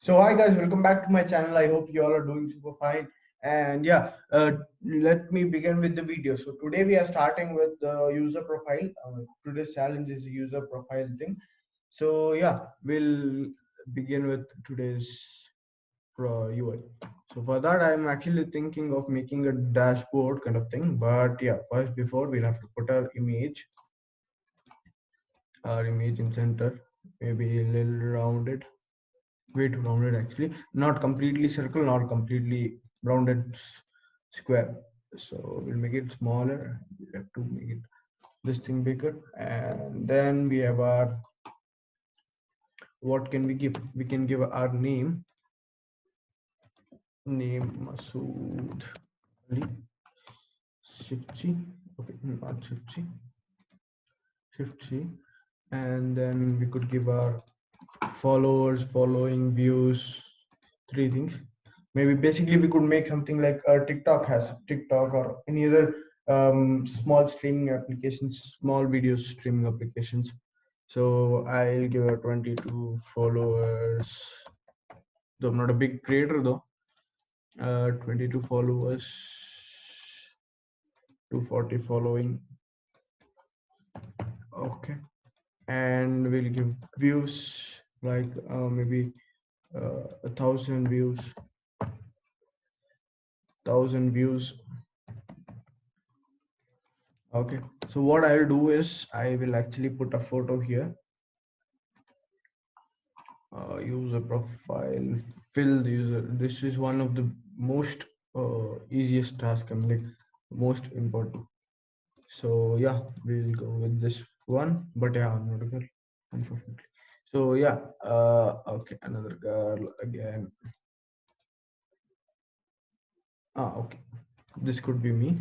So hi guys, welcome back to my channel. I hope you all are doing super fine. And yeah, let me begin with the video. So today we are starting with the user profile. Today's challenge is user profile thing. So yeah, we'll begin with today's UI. So for that, I'm actually thinking of making a dashboard kind of thing. But yeah, first before we'll have to put our image in center, maybe a little rounded. Way too rounded actually, not completely circle, not completely rounded square. So we'll make it smaller. We have to make it this thing bigger, and then we have our, what can we give? We can give our name Masood Ali. Shift C. Okay, not Shift C. Shift C. And then we could give our followers, following, views, three things. Maybe basically we could make something like TikTok has TikTok or any other small streaming applications, small video streaming applications. So I'll give her 22 followers. Though I'm not a big creator though. 22 followers, 240 following. Okay, and we'll give views like maybe 1,000 views, 1,000 views. Okay, so what I'll do is I will actually put a photo here. User profile, fill the user. This is one of the most easiest task. I'm like most important. So yeah, we'll go with this one. But yeah, I'm not a girl, unfortunately. So yeah, okay, another girl again. Okay, this could be me.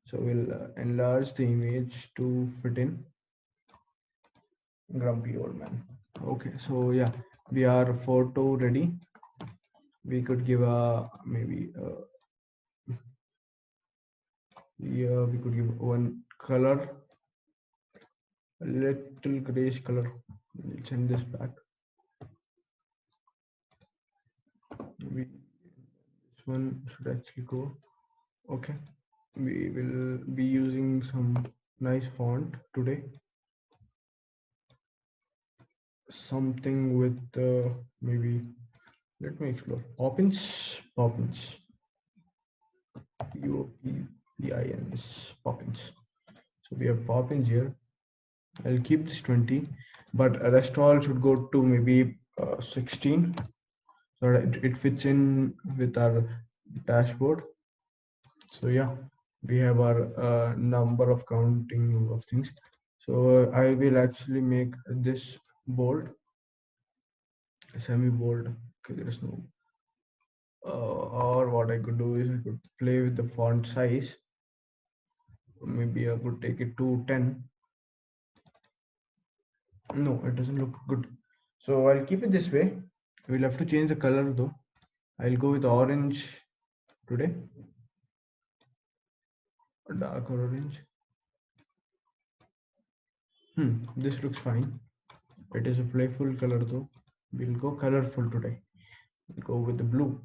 So we'll enlarge the image to fit in grumpy old man. Okay, so yeah, we are photo ready. We could give a maybe yeah, we could give one color, a little grayish color. We'll send this back. Maybe this one should actually go. Okay, we will be using some nice font today. Something with maybe, let me explore. Poppins, Poppins. Poppins, Poppins. So we have Poppins here. I'll keep this 20, but rest all should go to maybe 16, so that it fits in with our dashboard. So yeah, we have our number of counting of things. So I will actually make this bold, semi bold. Okay, there is no. Or what I could do is I could play with the font size. Maybe I could take it to 10. No, it doesn't look good. So I'll keep it this way. We'll have to change the color though. I'll go with orange today. A darker orange. This looks fine. It is a playful color though. We'll go colorful today. We'll go with the blue.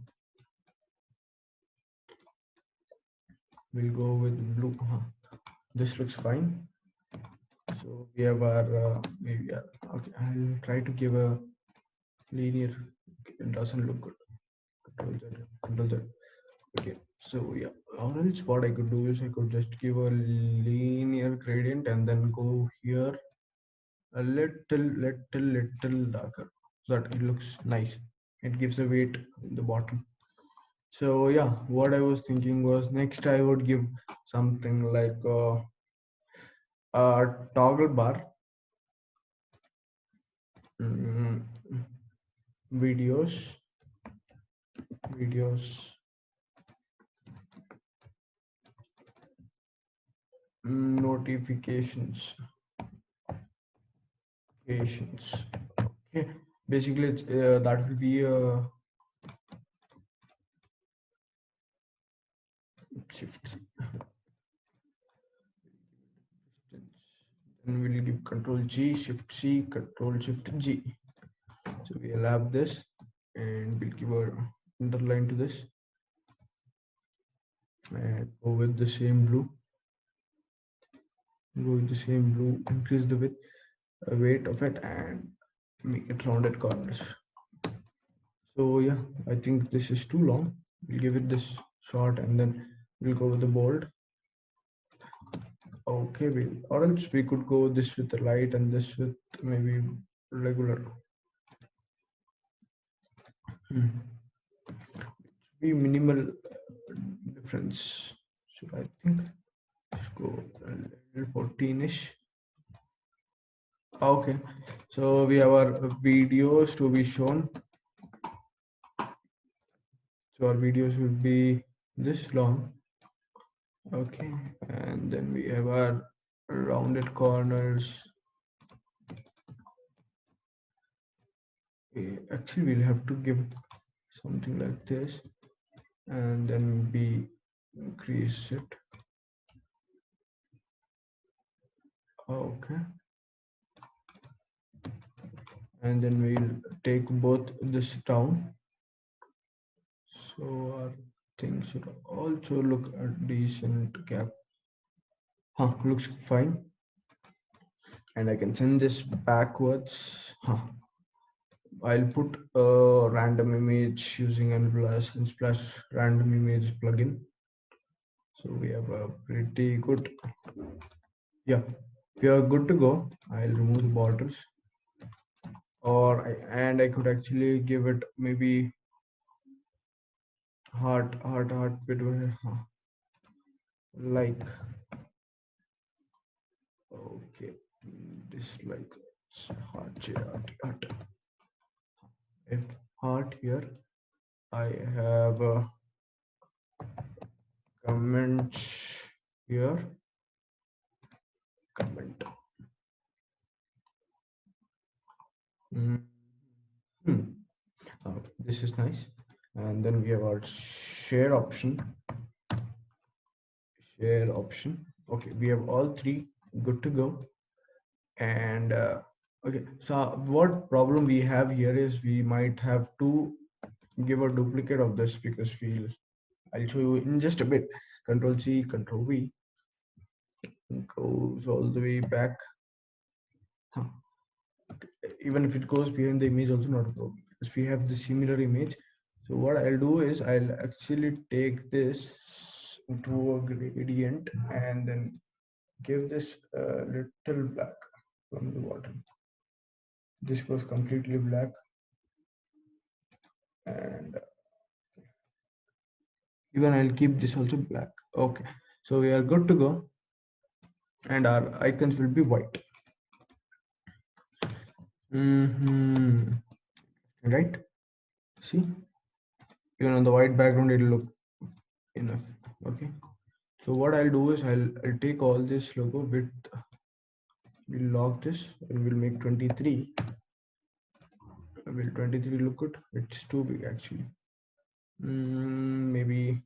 We'll go with blue. This looks fine. So we have our maybe okay. I'll try to give a linear. It doesn't look good. Control Z. Control Z. Okay, so yeah, or else what I could do is I could just give a linear gradient and then go here a little darker so that it looks nice. It gives a weight in the bottom. So yeah, what I was thinking was next I would give something like a toggle bar, mm, videos, videos, notifications, notifications. Okay, basically that will be shift. Then we'll give Control G, Shift C, Control Shift G. So we'll have this. and we'll give a underline to this and go with the same blue. Go with the same blue, increase the width, weight of it, and make it rounded corners. So yeah, I think this is too long. We'll give it this short, and then we'll go with the bold. Okay, or else we could go this with the light and this with maybe regular. Be minimal difference. So I think let's go a little 14ish. Okay, so we have our videos to be shown. So our videos will be this long. Okay, and then we have our rounded corners. Actually, we'll have to give something like this, and then we increase it. Okay, and then we'll take both this down. So our thing should also look a decent gap. Looks fine. And I can send this backwards. I'll put a random image using Unsplash random image plugin. So we have a pretty good, yeah, we are good to go. I'll remove the borders, and I could actually give it maybe heart bit like, okay, dislike heart here. I have a comment here, comment. Okay, this is nice. And then we have our share option. Okay, we have all three good to go. And okay, so what problem we have here is we might have to give a duplicate of this, because I'll show you in just a bit. Control C, Control V, goes all the way back. Even if it goes behind the image, also not a problem, because we have the similar image. So what I'll do is I'll actually take this to a gradient and then give this a little black from the bottom. This goes completely black, and even I'll keep this also black. Okay, so we are good to go, and our icons will be white. Right? See, even on the white background, it'll look enough. Okay. So what I'll do is I'll take all this logo with, we'll lock this and we'll make 23. Will 23 look good? It's too big actually. Maybe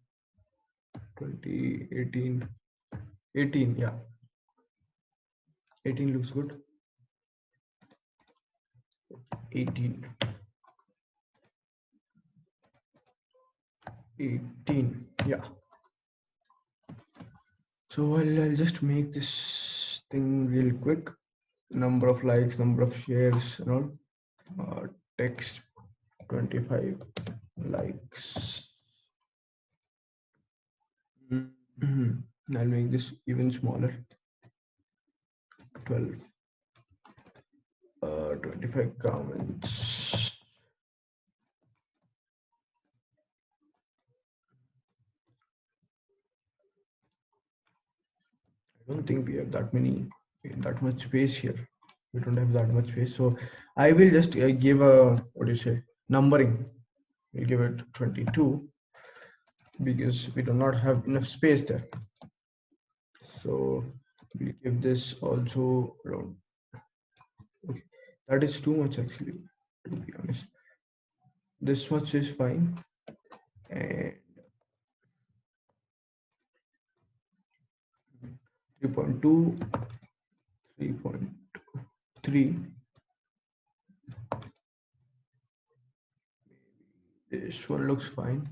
20, 18, 18, yeah. 18 looks good. 18. 18, yeah. So I'll just make this thing real quick. Number of likes, number of shares, and all. Text 25 likes. I'll make this even smaller. 12. 25 comments. I don't think we have that much space here. We don't have that much space, so I will just give a, what do you say, numbering. We'll give it 22 because we do not have enough space there. So we'll give this also around. Okay, that is too much actually, to be honest. This much is fine, and 3.2, 3.3, This one looks fine.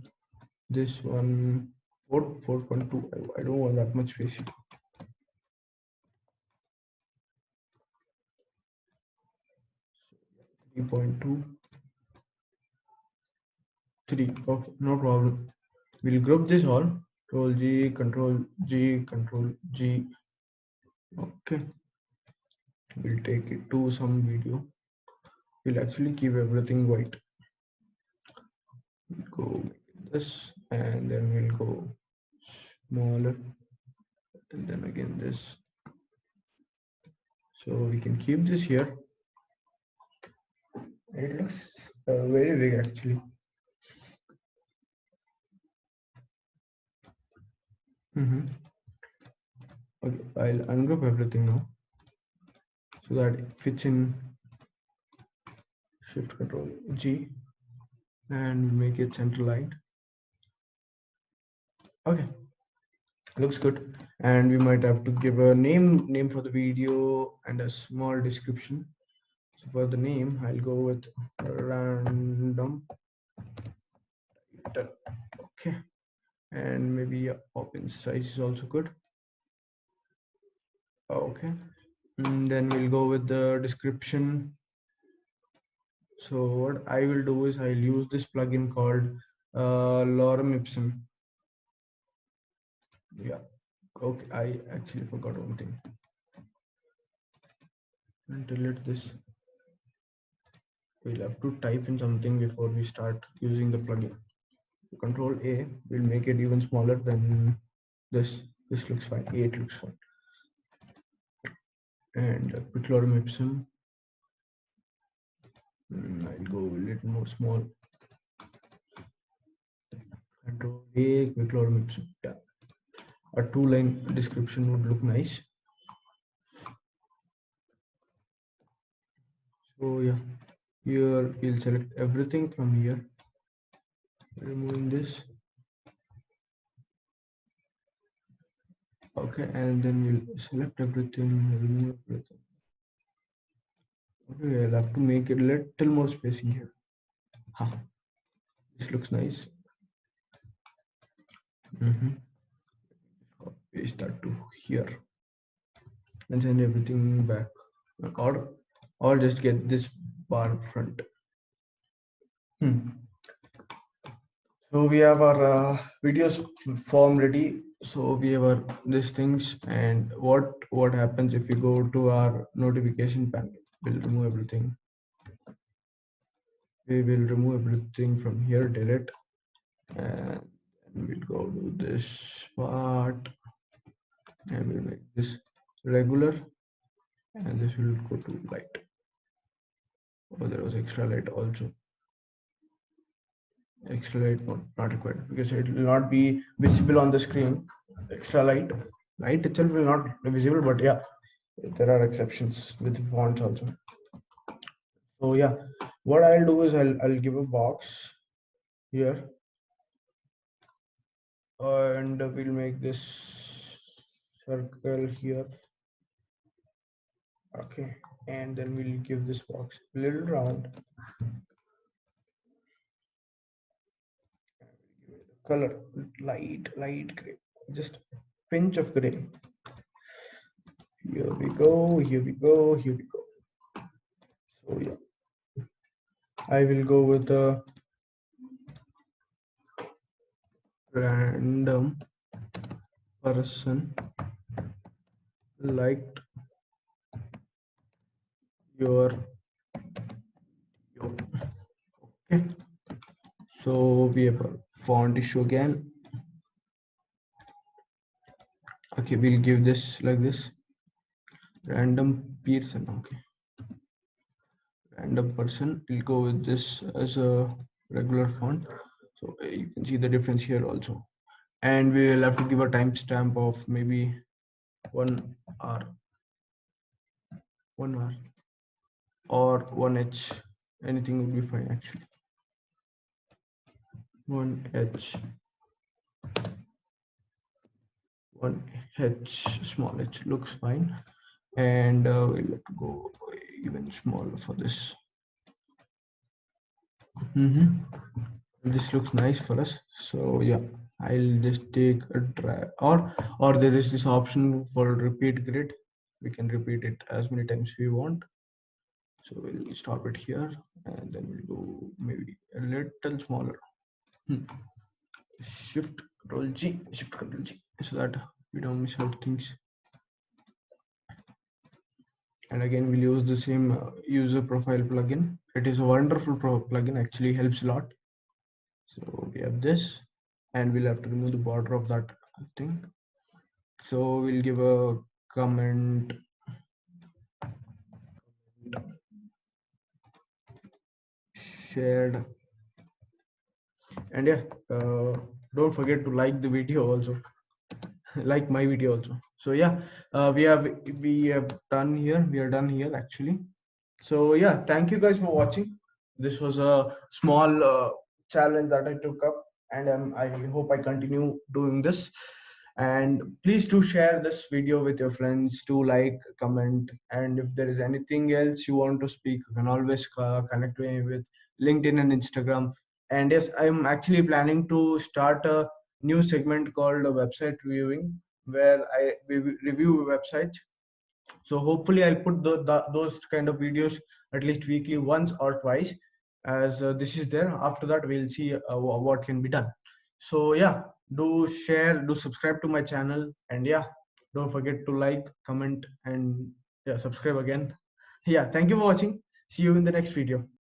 This one 4.2. I don't want that much space. 3.2. 3. Okay, no problem. We'll group this all. Control G, Control G, Control G. Okay. We'll take it to some video. We'll actually keep everything white. We'll go make this, and then we'll go smaller, and then again this. So we can keep this here. It looks very big actually. Okay, I'll ungroup everything now so that it fits in. Shift Control G and make it center aligned. Okay, looks good. And we might have to give a name for the video and a small description. So for the name, I'll go with random title. Okay, and maybe a open size is also good. Okay, and then we'll go with the description. So what I will do is I'll use this plugin called lorem ipsum. Yeah, okay, I actually forgot one thing. And delete this. We'll have to type in something before we start using the plugin. Control A will make it even smaller than this. This looks fine. 8 looks fine. And quick lorem ipsum. I'll go a little more small. Control A, quick lorem ipsum. Yeah, a 2-line description would look nice. So yeah, here we'll select everything from here, removing this. Okay, and then we'll select everything, remove everything. Okay, I'll have to make it a little more spacing here. Huh. This looks nice. Paste that to here and send everything back, or just get this bar front. So we have our videos form ready. So we have our these things, and what happens if we go to our notification panel? We'll remove everything. We will remove everything from here, delete, and we'll go to this part, and we'll make this regular, and this will go to light. Oh, there was extra light also. Extra light not required because it will not be visible on the screen. Extra light itself will not be visible, but yeah, there are exceptions with fonts also. So yeah, what I'll do is I'll give a box here, and we'll make this circle here. Okay, and then we'll give this box a little round. Color light gray, just pinch of gray. Here we go, here we go, here we go. So yeah, I will go with a random person liked your video. Okay, so we have a font issue again. Okay, we'll give this like this, random person. Okay, random person, we'll go with this as a regular font. So you can see the difference here also, and we will have to give a timestamp of maybe 1 hour, 1 hour or 1h. Anything would be fine actually. 1h, 1h, small h looks fine, and we'll have to go even smaller for this. This looks nice for us. So yeah, I'll just take a drag, or there is this option for repeat grid. We can repeat it as many times we want. So we'll stop it here, and then we'll go maybe a little smaller. Hmm. Shift Control G, so that we don't miss out things. And again, we'll use the same user profile plugin. It is a wonderful plugin, actually helps a lot. So we have this, and we'll have to remove the border of that thing. So we'll give a comment shared, and yeah, don't forget to like the video also. Like my video also. So yeah, we have done here, we are done here actually. So yeah, thank you guys for watching. This was a small challenge that I took up, and I hope I continue doing this. And please do share this video with your friends, to like, comment, and if there is anything else you want to speak, you can always connect me with LinkedIn and Instagram. And yes, I'm actually planning to start a new segment called website reviewing, where we review websites. So hopefully I'll put those kind of videos at least weekly, once or twice, as this is there. After that, we'll see what can be done. So yeah, do share, do subscribe to my channel, and yeah, don't forget to like, comment, and yeah, subscribe again. Yeah, thank you for watching. See you in the next video.